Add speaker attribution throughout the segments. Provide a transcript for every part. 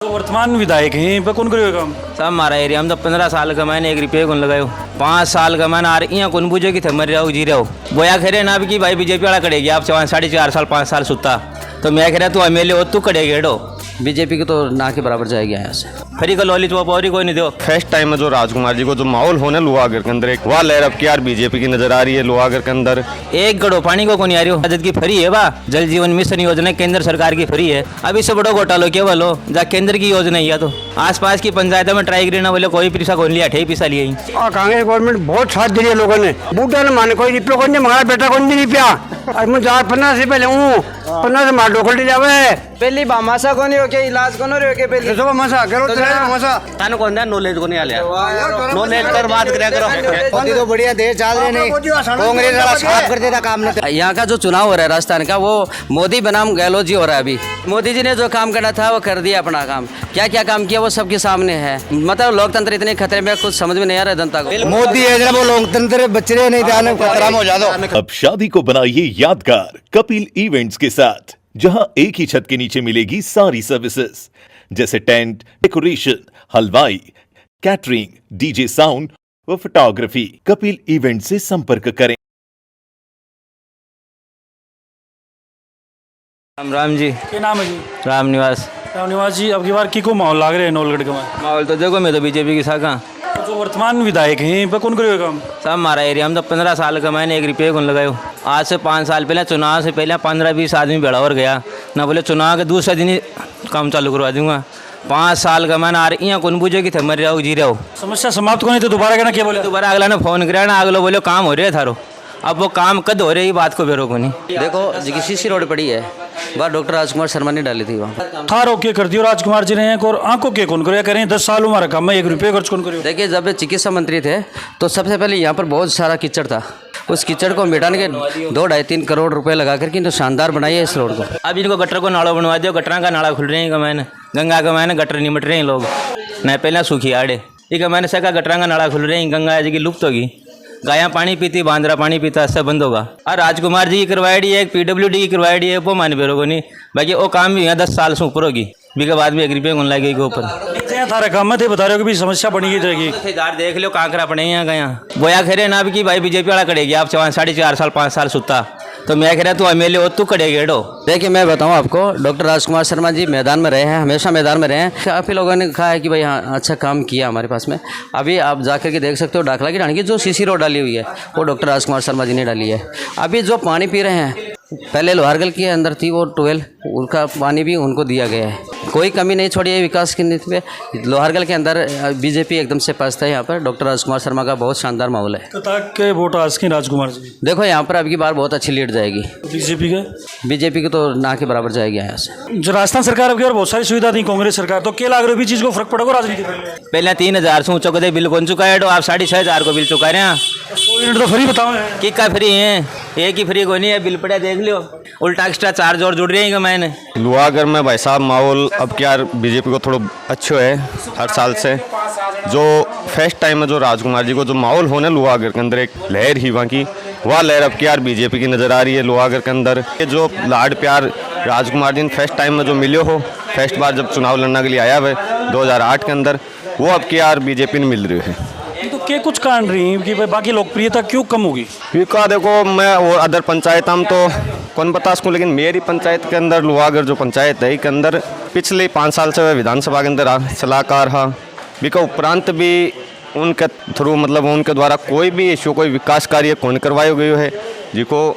Speaker 1: तो वर्तमान विधायक हैं पर कौन करेगा काम?
Speaker 2: सब हमारा एरिया में तो 15 साल का मैंने 1 रुपये कौन लगायो, 5 साल का मैंने आर यहाँ कौन पूछो कि थे मर जाओ जी रहो बोया खेरे ना कि भाई बीजेपी वाला करेगी आप 4.5 साल 5 साल सुता तो मैं कह रहा तू एमएलए हो तू करेगी हेडो
Speaker 3: बीजेपी को तो ना के बराबर जाएगी यहाँ से।
Speaker 2: फ्री का लॉलीपॉप और ही कोई नहीं दो।
Speaker 4: फर्स्ट टाइम में जो राजकुमार जी को जो माहौल होने लोहागढ़ के अंदर एक वह लहर अब की यार बीजेपी की नजर आ रही है लोहागढ़ के अंदर।
Speaker 2: एक गड़ो पानी को नहीं आ रही हो बजट की फ्री है बा जल जीवन मिशन योजना केंद्र सरकार की फ्री है। अभी से बड़ो घोटालो केवल हो जा केंद्र की योजना ही है तो आसपास की पंचायतों में ट्राई करीना बोले कोई पैसा कौन लिया 8 पैसा लिए
Speaker 5: कांग्रेस गवर्नमेंट बहुत साथ दे रही है लोगों ने। बूढ़ा ने माने कोई रिप्यो कौन हमारा बेटा कौन नहीं रिप्या और मैं 15 से पहले हूँ 15 से मार डोकल जावे
Speaker 3: पहली बामासा को नहीं हो के इलाज को नहीं हो के पहले
Speaker 5: तो मसा करो मसा
Speaker 2: तान कौन दा नॉलेज को नहीं आलिया नॉलेज पर बात करे करो
Speaker 3: तो बढ़िया देश चल रहे नहीं कांग्रेस वाला साफ कर देता काम नहीं। यहाँ का जो चुनाव हो रहा है राजस्थान का वो मोदी बनाम गहलोत जी हो रहा है। अभी मोदी जी ने जो काम करना था वो कर दिया अपना काम। क्या क्या काम किया वो सबके सामने है। मतलब लोकतंत्र इतने खतरे में कुछ समझ में नहीं आ रहा जनता को।
Speaker 5: मोदी है वो लोकतंत्र बच्चे नहीं ध्यान खतरा में हो जाता।
Speaker 6: अब शादी को बनाइए यादगार कपिल इवेंट्स के साथ, जहां एक ही छत के नीचे मिलेगी सारी सर्विसेज जैसे टेंट, डेकोरेशन, हलवाई, कैटरिंग, डीजे साउंड व फोटोग्राफी। कपिल इवेंट से संपर्क करें।
Speaker 2: राम जी
Speaker 1: क्या नाम है जी?
Speaker 2: राम निवास
Speaker 1: रामनिवास जी, अब की बार की को माहौल लाग रहे हैं नौलगढ़ के में?
Speaker 2: माहौल तो देखो मैं तो बीजेपी की शाखा
Speaker 1: तो जो वर्तमान विधायक हैं पर कौन करेगा काम?
Speaker 2: सब हमारा एरिया में तो 15 साल का मैंने 1 रुपये कौन लगायो। आज से 5 साल पहले चुनाव से पहले 15-20 आदमी बेड़ा और गया ना बोले चुनाव के दूसरे दिन ही काम चालू करवा दूंगा। 5 साल का मैंने आर यहाँ कौन पूछो कि थे मर जाओ जी रहो
Speaker 1: समस्या समाप्त को नहीं तो दोबारा कहना क्या बोले?
Speaker 2: दोबारा अगला ने फोन कराया ना अगलो बोलो काम हो रहे है थारो। अब वो काम कद हो रहे ये बात को बेरो को नहीं।
Speaker 3: देखो जी सीसी रोड पड़ी है वह डॉक्टर राजकुमार शर्मा ने डाली थी वहाँ।
Speaker 1: थारो के कर दियो राजकुमार जी ने और आंखों के कौन करे करें 10 साल हमारा काम है 1 रुपये खर्च कौन करे?
Speaker 3: देखिए जब चिकित्सा मंत्री थे तो सबसे पहले यहाँ पर बहुत सारा कीचड़ था। उस कीचड़ को मिटाने के 2-2.5-3 करोड़ रुपए लगा करके तो शानदार बनाई है इस रोड को।
Speaker 2: अब इनको गटर को नाड़ा बनवा दियो। गटरा का नाड़ा खुल रहे हैं मैंने गंगा का मैंने गटर निमट रहे हैं लोग न पहले सूखी आड़े एक मैंने सका गटरा का नाड़ा खुल रहे हैं गंगा जी की लुप्त होगी। गाया पानी पीती बांद्रा पानी पीता इससे बंद होगा। और राजकुमार जी की करवाई दी है एक PWD की करवाई दी है वो मान बेरो को नहीं बाकी वो काम भी यहाँ 10 साल से ऊपर होगी बीके बाद में 1 रुपये कौन लगेगी के ऊपर।
Speaker 1: थारा काम थे बता रहे हो कि समस्या बनी रहेगी।
Speaker 2: ठेकेदार देख लो कांकरा पड़े यहाँ गया बोया खेरे ना कि भाई बीजेपी वाला करेगी आप 4.5 साल 5 साल सुता तो मैं कह रहा तू एमएलए हो तू करेगी हेडो।
Speaker 3: देखिए मैं बताऊं आपको डॉक्टर राजकुमार शर्मा जी मैदान में रहे हैं हमेशा मैदान में रहे हैं। काफ़ी लोगों ने कहा है कि भाई हाँ अच्छा काम किया हमारे पास में। अभी आप जाकर के देख सकते हो डाकला की रानी की जो सीसी रोड डाली हुई है वो डॉक्टर राजकुमार शर्मा जी ने डाली है। अभी जो पानी पी रहे हैं पहले लोहारगल के अंदर थी वो 12 उनका पानी भी उनको दिया गया है। कोई कमी नहीं छोड़ी है विकास की नीति पे। लोहारगल के अंदर बीजेपी एकदम से पस्त है। यहाँ पर डॉक्टर राजकुमार शर्मा का बहुत शानदार माहौल है।
Speaker 1: के वोट आज के राजकुमार जी
Speaker 3: देखो यहाँ पर अब की बार बहुत अच्छी लीड जाएगी
Speaker 1: बीजेपी
Speaker 3: की तो ना के बराबर जाएगी यहाँ से।
Speaker 1: जो राजस्थान सरकार अब की बार बहुत सारी सुविधा दी कांग्रेस सरकार तो क्या लग रहा है चीज को फर्क पड़ेगा राजनीति में?
Speaker 2: पहले 3,000 से ऊँचो कदे बिल कौन चुका है तो आप 6,500 को बिल चुका रहे हैं।
Speaker 1: 100 यूनिट तो फ्री बताओ
Speaker 2: कि का फ्री है एक ही फ्री कोई नहीं है बिल पड़ा देख लियो उल्टा एक्स्ट्रा चार्ज और जुड़ रही है मैंने।
Speaker 4: लोहागढ़ में भाई साहब माहौल अब क्या यार बीजेपी को थोड़ा अच्छो है हर साल से। जो फर्स्ट टाइम में जो राजकुमार जी को जो माहौल होने लोहागढ़ के अंदर एक लहर ही वहाँ की वह लहर अब क्या यार बीजेपी की नज़र आ रही है लोहागढ़ के अंदर। ये जो लाड प्यार राजकुमार जी ने फर्स्ट टाइम में जो मिले हो फर्स्ट बार जब चुनाव लड़ने के लिए आया हुआ 2008 के अंदर वो अब क्या यार बीजेपी ने मिल रही है।
Speaker 1: तो क्या कुछ कारण रही कि भाई बाकी लोकप्रियता क्यों कम होगी?
Speaker 4: क्योंकि देखो मैं और अदर पंचायत हम तो कौन बता सकूँ लेकिन मेरी पंचायत के अंदर लोहागढ़ जो पंचायत है के अंदर पिछले 5 साल से विधानसभा के अंदर सलाहकार हाँ बिका उपरांत भी उनके थ्रू मतलब उनके द्वारा कोई भी इशू कोई विकास कार्य कौन करवाया गया है जिको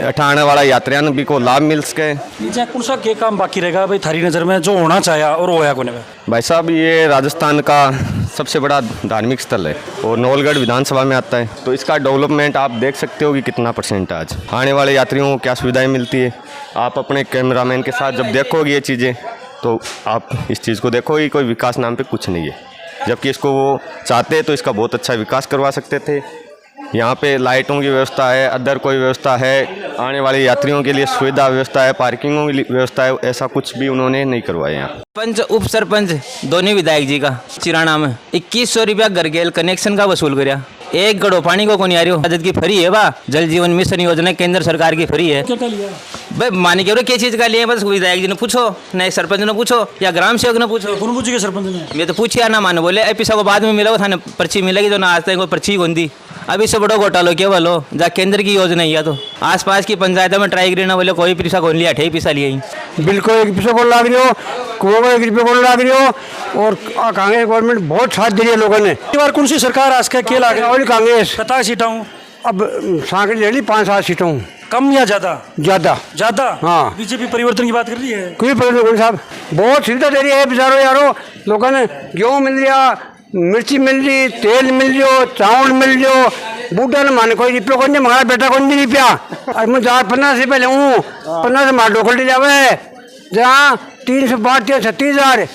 Speaker 4: अठाने वाला यात्रियों भी को लाभ मिल सके।
Speaker 1: कौन सा क्या काम बाकी रहेगा भाई थारी नज़र में जो होना चाहिए और होया कोने में?
Speaker 4: भाई साहब ये राजस्थान का सबसे बड़ा धार्मिक स्थल है और नौलगढ़ विधानसभा में आता है तो इसका डेवलपमेंट आप देख सकते हो कि कितना % आज आने वाले यात्रियों को क्या सुविधाएं मिलती है। आप अपने कैमरामैन के साथ जब देखोगे ये चीज़ें तो आप इस चीज़ को देखोगे कोई विकास नाम पे कुछ नहीं है जबकि इसको वो चाहते तो इसका बहुत अच्छा विकास करवा सकते थे। यहाँ पे लाइटों की व्यवस्था है अदर कोई व्यवस्था है आने वाले यात्रियों के लिए सुविधा व्यवस्था है पार्किंगों की व्यवस्था है ऐसा कुछ भी उन्होंने नहीं करवाया। यहाँ
Speaker 2: पंच उप सरपंच दोनों विधायक जी का चिराना में 2100 रुपया घरगेल कनेक्शन का वसूल कराया एक गड़ो पानी को नहीं आ रही हो की फ्री है बा जल जीवन मिशन योजना केंद्र सरकार की फ्री है।
Speaker 1: क्या लिया
Speaker 2: भाई मान के क्या चीज का लिए बस विधायक जी ने पूछो नए सरपंच ने पूछो या ग्राम सेवक ने पूछो।
Speaker 1: कौन पूछे सरपंच ने?
Speaker 2: मैं तो पूछिया ना मानो बोले पैसा को बाद में मिला वो थाने पर्ची मिलेगी जो ना आज तक कोई पर्ची कौन दी। अभी से बड़ो घोटालो केवल हो जहाँ केंद्र की योजना ही है तो आसपास की पंचायतों में ट्राई करी ना बोले कोई पैसा कौन लिया 8 पैसा लिया ही
Speaker 5: बिल्कुल 1 रुपये को लाग रही हो, कुओं को 1 रुपये को लाग रही हो। और कांग्रेस गवर्नमेंट बहुत साथ दी है लोगों ने।
Speaker 1: इस बार कौन सी सरकार आज के लागे?
Speaker 5: और कांग्रेस
Speaker 1: कता सीटा हूँ
Speaker 5: अब सांकड़ी ले ली 5-7 सीटों
Speaker 1: कम या ज्यादा?
Speaker 5: ज्यादा।
Speaker 1: ज्यादा?
Speaker 5: हाँ।
Speaker 1: बीजेपी परिवर्तन की बात कर रही है?
Speaker 5: कोई परिवर्तन साहब बहुत सुविधा दे रही है बेचारो यारो लोगों ने। गेहूँ मिल रहा, मिर्ची मिल रही, तेल मिल रहा, चावल मिल रहा। बूढ़ा ने माने कोई रुपये को नहीं, हमारा बेटा को नहीं रुपया। अब मैं 15 से पहले हूँ 15 से मार डोखल जावे जहाँ 305-36,000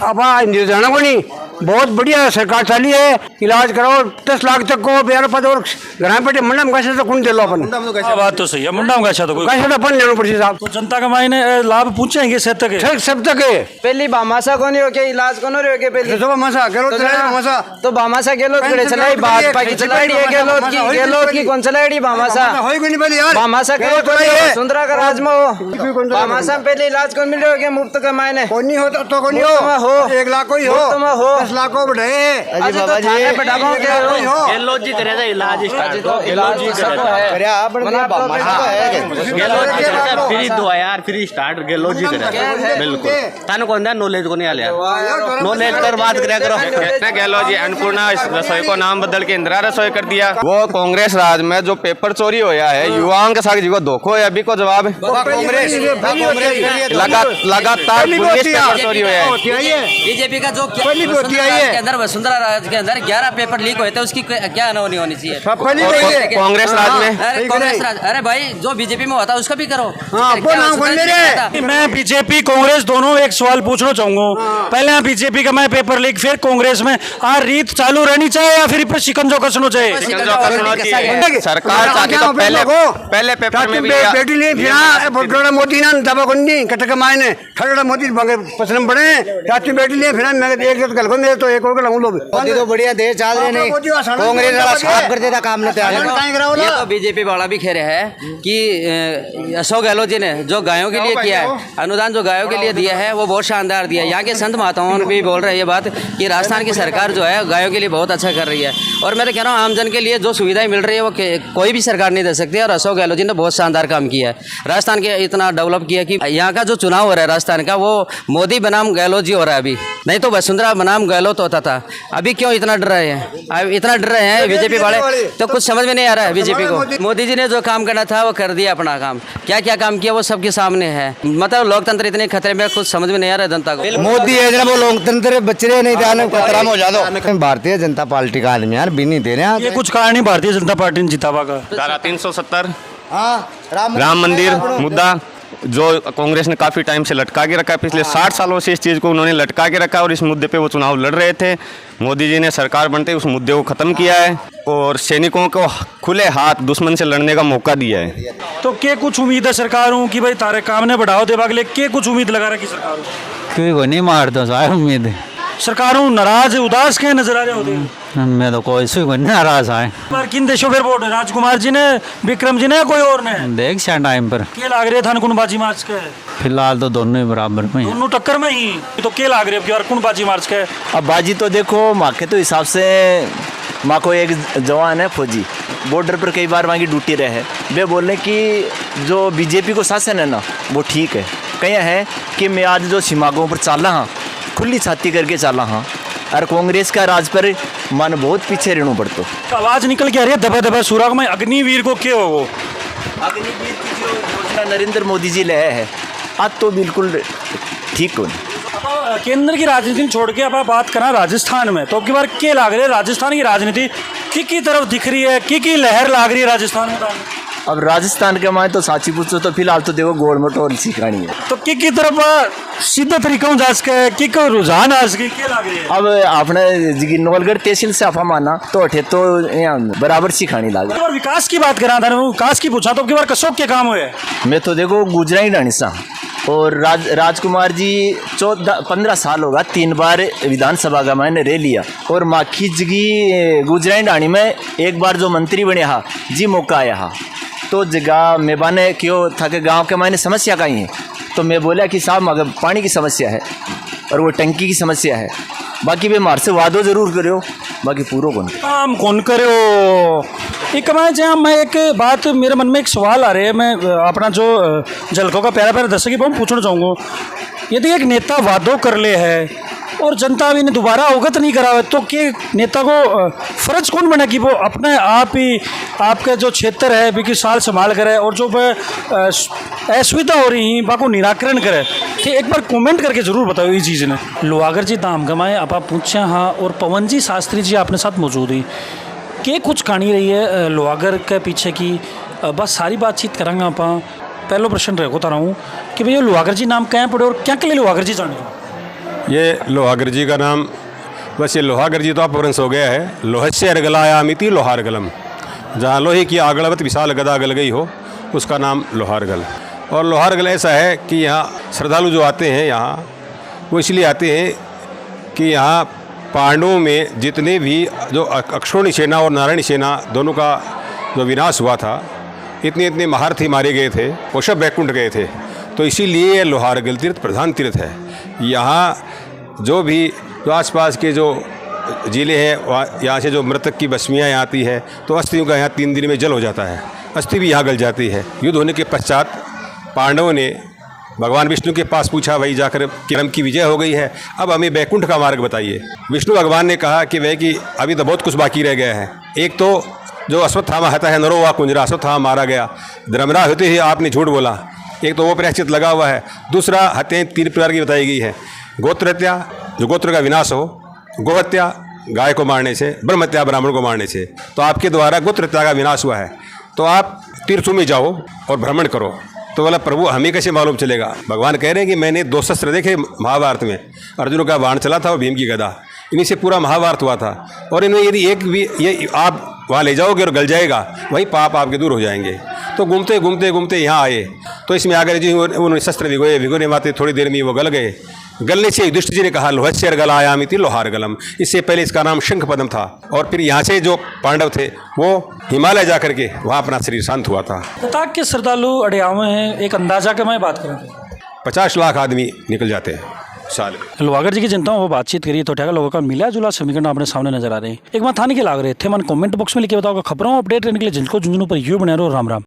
Speaker 5: अब जाना को नहीं। बहुत बढ़िया सरकार चाली है, इलाज कराओ 10 लाख तक को बेरो पद और घर पेटे मंडा में कैसे तो कौन दे लो अपन।
Speaker 1: बात तो सही है, मुंडा में कैसा तो कोई
Speaker 5: कैसे तो अपन लेना पड़े साहब।
Speaker 1: तो जनता का मायने लाभ पूछेंगे सब तक
Speaker 5: सब तक है।
Speaker 7: पहली बामासा को नहीं होके इलाज को नहीं होके पहली
Speaker 5: सब मसा गेलो मसा
Speaker 7: तो बामासा गेलो करे चलाई भाजपा की चलाई है गेलो की कौन चलाई बामासा
Speaker 5: होई कोई नहीं पहले यार
Speaker 7: बामासा गेलो तो सुंदरा का राज में हो बामासा पहले इलाज को मिल रहे मुफ्त का मायने
Speaker 5: कोई नहीं होता तो कोई नहीं हो 1 लाख कोई हो 10 लाख को बढ़े
Speaker 7: अजी बाबा जी
Speaker 2: गेलो जी करे इलाज
Speaker 7: इलाज करया बड़ा बामासा है
Speaker 2: फ्री दो यार फ्री स्टार्ट गेलो जी करे बिल्कुल तानो कोंदा नॉलेज को नहीं आलिया नॉलेज कर बात करया करो।
Speaker 4: कृष्ण गहलोत जी अन्नपूर्णा रसोई को नाम बदल के इंदिरा रसोई कर दिया। वो कांग्रेस राज में जो पेपर चोरी होया है युवाओं के साथ जीवो धोखो है अभी को जवाब लगातार 19 पेपर चोरी होया है।
Speaker 3: बीजेपी का जो के अंदर वसुंधरा राज के अंदर 11 पेपर लीक हुए थे उसकी क्या अनहोनी होनी चाहिए?
Speaker 4: कांग्रेस राज में
Speaker 3: कांग्रेस राज अरे भाई जो बीजेपी में होता है उसका भी करो।
Speaker 1: मैं बीजेपी कांग्रेस दोनों एक सवाल पूछना चाहूंगा। पहले बीजेपी का मैं पेपर लीक फिर कांग्रेस में रीत चालू रहनी चाहिए या फिर पर शिकंजो कसना चाहिए?
Speaker 4: सरकार चाहती तो पहले पेपर में भी
Speaker 5: बेटी ले फिर मोदी ना दबा कोनी कटक मायने ठड़ा मोदी पसंद पड़े रात बेटी ले फिर मैं एक गल को मेरे तो एक और लाऊं लो
Speaker 7: मोदी तो बढ़िया देश चल रहे नहीं कांग्रेस वाला साफ कर देता काम नहीं
Speaker 3: ये तो बीजेपी वाला भी कह रहे हैं कि अशोक गहलोत जी ने जो गायों के लिए किया है अनुदान जो गायों के लिए दिया है वो बहुत शानदार दिया है। यहाँ के संत महात्माओं भी बोल रहे हैं ये बात कि राजस्थान की सरकार जो है गायों के लिए बहुत अच्छा कर रही है। और मैं तो कह रहा हूँ आमजन के लिए जो सुविधाएं मिल रही है वो कोई भी सरकार नहीं दे सकती। और अशोक गहलोत जी ने बहुत शानदार काम किया है, राजस्थान के इतना डेवलप किया कि यहाँ का जो चुनाव हो रहा है राजस्थान का वो मोदी बनाम गहलोत जी हो रहा है अभी, नहीं तो वसुंधरा बनाम गहलोत होता था। अभी क्यों इतना डर रहे हैं? अब इतना डर रहे हैं बीजेपी वाले तो कुछ समझ में नहीं आ रहा है बीजेपी को। मोदी जी ने जो काम करना था वो कर दिया अपना काम, क्या क्या काम किया वो सबके सामने है। मतलब लोकतंत्र इतने खतरे में कुछ समझ में नहीं आ रहा है जनता को।
Speaker 7: मोदी है जरा वो लोकतंत्र बच्चे नहीं ध्यान खतरा में हो जाता। भारतीय जनता पार्टी का आदमी यार भी नहीं दे रहे।
Speaker 1: ये कुछ कारण ही भारतीय जनता पार्टी ने जितावा का।
Speaker 4: धारा 370 राम मंदिर मुद्दा जो कांग्रेस ने काफ़ी टाइम से लटका के रखा है, पिछले 60 सालों से इस चीज़ को उन्होंने लटका के रखा और इस मुद्दे पे वो चुनाव लड़ रहे थे। मोदी जी ने सरकार बनते उस मुद्दे को ख़त्म किया है और सैनिकों को खुले हाथ दुश्मन से लड़ने का मौका दिया है।
Speaker 1: तो क्या कुछ उम्मीद है सरकारों की भाई तारे काम ने बढ़ाओ देवा के लिए क्या कुछ उम्मीद लगा रखी सरकार?
Speaker 8: कोई नहीं मारता साहब उम्मीद है
Speaker 1: सरकारों नाराज उदास के नजर आ रहे होते?
Speaker 8: मैं तो कोई से कोई नाराज आए
Speaker 1: पर किन देशों पर वोट राजकुमार जी ने, विक्रम जी ने, कोई और ने?
Speaker 8: देख सा टाइम पर
Speaker 1: क्या लाग रहे थान कौन बाजी मार्च के?
Speaker 8: फिलहाल तो दोनों ही बराबर में हैं।
Speaker 1: दोनों टक्कर में ही तो क्या लाग रहे अब कौन बाजी मार्च के?
Speaker 9: अब बाजी तो देखो माँ के तो हिसाब से माँ को एक जवान है फौजी बॉर्डर पर कई बार वहाँ की ड्यूटी रहे है, वे बोल रहे कि जो बीजेपी को शासन है ना वो ठीक है। कहीं है कि मैं आज जो सीमाओं पर चला हाँ खुली छाती करके चला हाँ और कांग्रेस का राज पर मन बहुत पीछे रहना पड़ता।
Speaker 1: आवाज निकल के आ रही है दबा दबा सुराग में अग्निवीर को क्या हो? वो
Speaker 9: अग्निवीर की जो योजना नरेंद्र मोदी जी लाया है आज तो बिल्कुल ठीक हो।
Speaker 1: केंद्र की राजनीति छोड़ के अब आप बात करा राजस्थान में तो अब की बार क्या लाग रही है राजस्थान की राजनीति की तरफ दिख रही है की लहर लाग रही है राजस्थान में?
Speaker 9: अब राजस्थान के माए तो साची पूछो तो फिलहाल तो देखो गोल मटोल सी कहानी है
Speaker 1: तो की तरफ सीधा तरीका जा सके की रुझान आ सके क्या लाग रही है?
Speaker 9: अब आपने जी नवलगढ़ तहसील से आपा माना तो अठे तो बराबर सी खानी लाग
Speaker 1: और विकास की बात करा था विकास की पूछा तो अब की बार कसोक के काम हुए?
Speaker 9: मैं तो देखो गुजरा ही डाणी सा और राजकुमार जी 14-15 साल होगा 3 बार विधानसभा का मैंने रह लिया। और माखी जगी गुजराई डाणी में एक बार जो मंत्री बने हा जी मौका आया हा, तो जगह मैं बाने क्यों था कि गाँव के मैंने समस्या कहीं है, तो मैं बोला कि साहब मगर पानी की समस्या है और वो टंकी की समस्या है, बाकी वे मार से वादो जरूर करो, बाकी पूरा कौन
Speaker 1: काम कौन करे हो। एक मैं एक बात मेरे मन में एक सवाल आ रहा है, मैं अपना जो झलकों का प्यारा प्यारा दर्शक मैं पूछना चाहूँगा, यदि एक नेता वादों कर ले है और जनता अभी ने दोबारा अवगत नहीं करा, तो क्या नेता को फर्ज कौन बना कि वो अपने आप ही आपका जो क्षेत्र है भी कि साल संभाल करे और जो असुविधा हो रही बाको निराकरण करे। ठीक, एक बार कमेंट करके ज़रूर बताओ ये चीज़ ने। लोहागर जी दाम गमाए आप पूछे हाँ, और पवन जी शास्त्री जी अपने साथ मौजूद ही, क्या कुछ कहानी रही है लोहागर के पीछे की, बस सारी बातचीत करांगे आप। पहला प्रश्न रखता रहा हूँ कि भैया लोहागर जी नाम कहाँ पड़े और क्या के लिए लोहागर जी जाने?
Speaker 10: ये लोहागर जी का नाम, बस ये लोहागर जी तो अपभ्रंश हो गया है। लोहस्य अर्गलाया मिति लोहारगलम, जहाँ लोहे की आगड़वत विशाल गदा गल गई हो उसका नाम लोहारगल। और लोहारगल ऐसा है कि यहाँ श्रद्धालु जो आते हैं यहाँ वो इसलिए आते हैं कि यहाँ पांडवों में जितने भी जो अक्षोणी सेना और नारायणी सेना दोनों का जो विनाश हुआ था, इतने इतने महारथी मारे गए थे, वो सब बैकुंठ गए थे, तो इसीलिए लोहारगल तीर्थ प्रधान तीर्थ है। यहाँ जो भी जो आसपास के जो ज़िले हैं यहाँ से जो मृतक की भस्मियाँ आती है तो अस्थियों का यहाँ 3 दिन में जल हो जाता है, अस्थि भी यहाँ गल जाती है। युद्ध होने के पश्चात पांडवों ने भगवान विष्णु के पास पूछा, वही जाकर किरम की विजय हो गई है, अब हमें बैकुंठ का मार्ग बताइए। विष्णु भगवान ने कहा कि वह कि अभी तो बहुत कुछ बाकी रह गया है। एक तो जो अश्वत्थामा हता है नरो वा कुंजरा, अश्वत्थामा मारा गया, धर्मरा होते ही आपने झूठ बोला, एक तो वो प्रायश्चित लगा हुआ है। दूसरा हत्याएँ 3 प्रकार की बताई गई है, गोत्र हत्या जो गोत्र का विनाश हो, गोहत्या गाय को मारने से, ब्रह्म हत्या ब्राह्मण को मारने से। तो आपके द्वारा गोत्र हत्या का विनाश हुआ है, तो आप तीर्थों में जाओ और भ्रमण करो। तो बोला प्रभु हमें कैसे मालूम चलेगा? भगवान कह रहे हैं कि मैंने 2 शस्त्र देखे महाभारत में, अर्जुन का बाण चला था और भीम की गदा, इन्हीं से पूरा महाभारत हुआ था। और इनमें यदि एक भी ये आप वहाँ ले जाओगे और गल जाएगा, वही पाप आपके दूर हो जाएंगे। तो घूमते घूमते घूमते यहाँ आए, तो इसमें आकर जी उन्होंने शस्त्र भिगोने माते थोड़ी देर में वो गल गए। गलने से युधिष्ठिर जी ने कहा लोहस्य अर्गलायामिति लोहारगलम, इससे पहले इसका नाम शंख पद्म था। और फिर यहाँ से जो पांडव थे वो हिमालय जा करके वहाँ अपना शरीर शांत हुआ था।
Speaker 1: तताक के श्रद्धालु अड़ियावे हैं, एक अंदाजा के मैं बात करें
Speaker 10: 50 लाख आदमी निकल जाते हैं साल में।
Speaker 1: लोहागर जी की जनता वो बातचीत करिए तो ठेका लोगों का मिला जुला समीकरण अपने सामने नजर आ रहे हैं। एक बात थाने के लाग रहे थे, मन कमेंट बॉक्स में लिखे बताओ खबरों अपडेट रहने के लिए जिनको झुंझुनू पर यू बने रहो। राम राम।